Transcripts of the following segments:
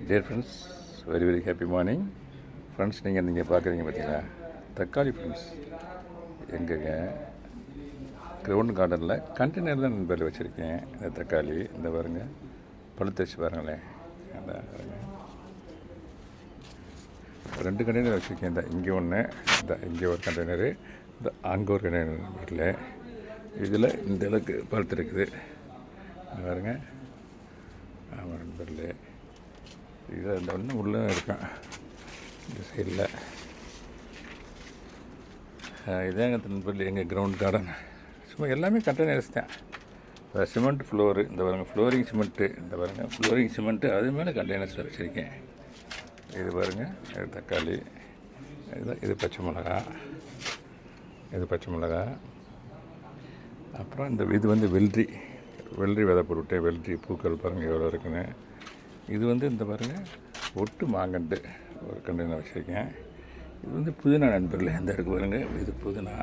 Dear friends, very very happy morning friends. நீங்கள் பார்க்குறீங்க பார்த்தீங்களா, தக்காளி ஃப்ரெண்ட்ஸ். எங்கங்க கிரவுண்ட் கார்டனில் கண்டெய்னர் தான் நண்பர்கள் வச்சுருக்கேன். இந்த தக்காளி இந்த பாருங்க, பழுத்து வச்சு பாருங்களேன். அந்த பாருங்க, 2 கண்டெய்னர் வச்சுருக்கேன். இந்த இங்கே ஒன்று, இந்த இங்கே ஒரு கண்டெய்னரு, இந்த அங்கே ஒரு கண்டெய்னர் வீட்டில். இதில் இந்த அளவுக்கு பழுத்து இருக்குது பாருங்க. ஆமாம் நண்பர்களே, இதில் இந்த ஒன்று உள்ளே இருக்கான் இந்த சைடில். இதாங்க நண்பர்களே எங்கள் கிரவுண்ட் கார்டன். சும்மா எல்லாமே கண்டெய்னர்ஸ் தான். சிமெண்ட் ஃப்ளோரு இந்த பாருங்கள், ஃப்ளோரிங் சிமெண்ட்டு இந்த பாருங்கள், ஃப்ளோரிங் சிமெண்ட்டு அது மேலே கண்டெய்னர்ஸில் வச்சுருக்கேன். இது பாருங்கள், இது தக்காளி, இது பச்சை மிளகா, இது பச்சை மிளகா. அப்புறம் இது வந்து வெள்ளரி விதை போட்டுவிட்டேன். வெள்ளரி பூக்கள் பாருங்கள் எவ்வளோ இருக்குன்னு. இது வந்து இந்த பாருங்கள், ஒட்டு மாங்கண்டு ஒரு கண்டெய்னர் வச்சுருக்கேன். இது வந்து புதினா நண்பர்களே, இந்த இருக்கு பாருங்கள், இது புதினா.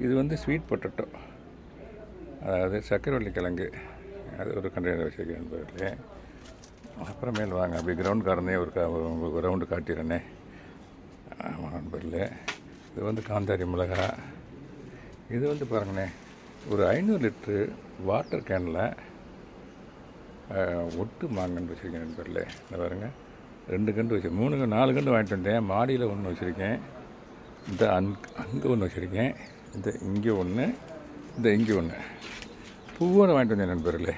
இது வந்து ஸ்வீட் பொட்டேட்டோ, அதாவது சக்கரவள்ளி கிழங்கு, அது ஒரு கண்டெய்னர் வச்சுருக்கேன் நண்பர்களே. அப்புறமேல் வாங்க அப்படி கிரவுண்ட் கார்டனே உங்களுக்கு ரவுண்டு காட்டிடுறேனே. ஆமாம் நண்பர்களே, இது வந்து காந்தாரி மிளகா. இது வந்து பாருங்கண்ணே, ஒரு 500 லிட்ரு வாட்டர் கேனில் ஒட்டு மாங்கன்று வச்சுருக்கேன் நண்பர்களே. இந்த பாருங்கள், 2 கன்று வச்சு 4 கன்று வாங்கிட்டு வந்தேன். மாடியில் ஒன்று வச்சுருக்கேன், இந்த அங்கே ஒன்று வச்சுருக்கேன், இந்த இங்கே ஒன்று, இந்த இங்கே ஒன்று. பூவோடு வாங்கிட்டு வந்தேன் நண்பர்களே,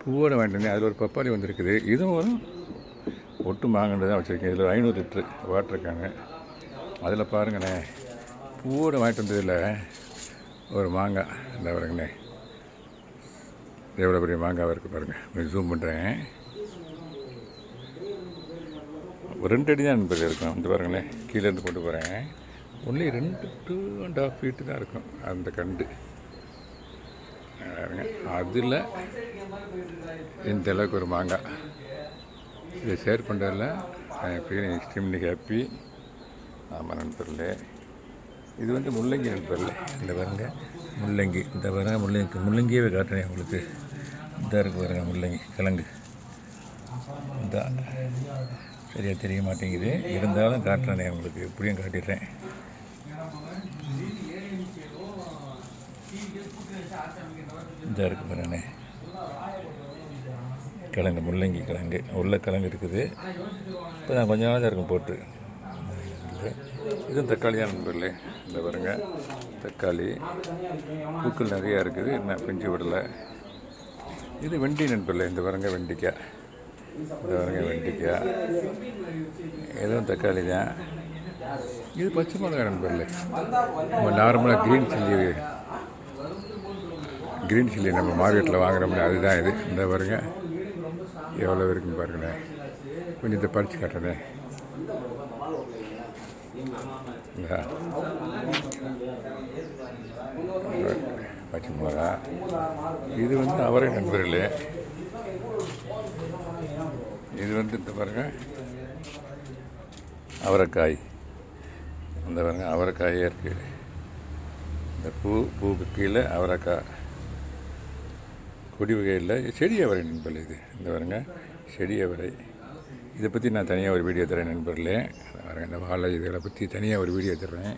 பூவோடு வாங்கிட்டு வந்தேன். அதில் ஒரு பப்பாளி வந்துருக்குது. இதுவும் ஒரு ஒட்டு மாங்கன்று தான் வச்சுருக்கேன். இதில் 500 லிட்ரு வாட்டர் கேனு. அதில் பாருங்கண்ணே, பூவோடு வாங்கிட்டு வந்ததில் ஒரு மாங்காய் இந்த பாருங்கண்ணே, எவ்வளோ பெரிய மாங்காய் இருக்குது பாருங்கள். கொஞ்சம் ஜூம் பண்ணுறேன். ஒரு 2 அடி தான் நண்பர்கள் இருக்கும். இந்த பாருங்கண்ணே, கீழேருந்து கொண்டு போகிறேன். ஒன்லி 2 to 2.5 feet தான் இருக்கும் அந்த கண்டு. அதில் இந்த அளவுக்கு ஒரு மாங்காய். இதை ஷேர் பண்ணுறதில்ல ஐ ஃபீல் எக்ஸ்ட்ரீம்லி ஹாப்பி. ஆமாம் நண்பர்களே, இது வந்து முள்ளங்கி நண்பர்களே. இந்த பாருங்க முள்ளங்கி, இந்த பாருங்க முள்ளங்கியே காட்டுறேன் உங்களுக்கு. இந்த இருக்குது பாருங்க முள்ளங்கி கிழங்கு. இந்த சரியாக தெரிய மாட்டேங்குது, இருந்தாலும் காட்டுறேனே உங்களுக்கு, எப்படியும் காட்டிடுறேன். இந்த இருக்குது பாருங்கண்ணே கிழங்கு, முள்ளங்கி கிழங்கு, உள்ள கிழங்கு இருக்குது. இப்போ நான் கொஞ்சம் நாள் தான் இருக்கும் போட்டு. இதுவும் தக்காளி தான் நண்பர்களே. இந்த பாருங்க தக்காளி, பூக்கள் நிறையா இருக்குது, என்ன பிஞ்சு விடலை. இது வெண்டி நண்பர்களே. இந்த பாருங்க வெண்டிக்காய், இந்த பாருங்க வெண்டிக்காய், எதுவும் தக்காளி தான். இது பச்சை மிளகாய் நண்பர்களே. நம்ம நார்மலாக க்ரீன் சில்லி நம்ம மார்க்கெட்டில் வாங்குறோம்ல, அதுதான் இது. இந்த பாருங்க எவ்வளோ இருக்குன்னு பாருங்களேன். கொஞ்சம் இதை பறித்து காட்டுறேன். பச்சை மிளகா. இது வந்து அவரை நண்பர்களே. இது வந்து இந்த பாருங்க அவரைக்காய். அந்த பாருங்க அவரைக்காயே இருக்குது. இந்த பூவுக்கு கீழே அவரைக்காய். கொடி வகையில் செடி அவரை நண்பர்களே. இது இந்த பாருங்க செடி அவரை. இதை பற்றி நான் தனியாக ஒரு வீடியோ தரேன் நண்பர்களே. இந்த வாழை இதை பற்றி தனியாக ஒரு வீடியோ தர்றேன்.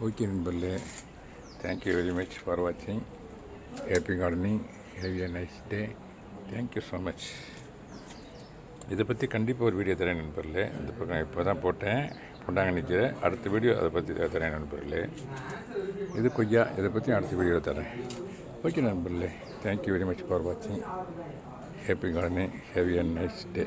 ஓகே நண்பர்களே, தேங்க்யூ வெரி மச் ஃபார் வாட்சிங். Happy gardening, have a nice day. Thank you so much. இதை பற்றி கண்டிப்பாக ஒரு வீடியோ தரேன் நண்பர்களே. இந்த பக்கம் இப்போ தான் போட்டாங்க நிற்கிறேன். அடுத்த வீடியோ அதை பற்றி தரேன் நண்பர்களே. இது கொய்யா, இதை பற்றி அடுத்த வீடியோ தரேன். ஓகே நண்பர்களே, தேங்க்யூ வெரி மச் ஃபார் வாட்சிங். Happy gardening, have a nice day.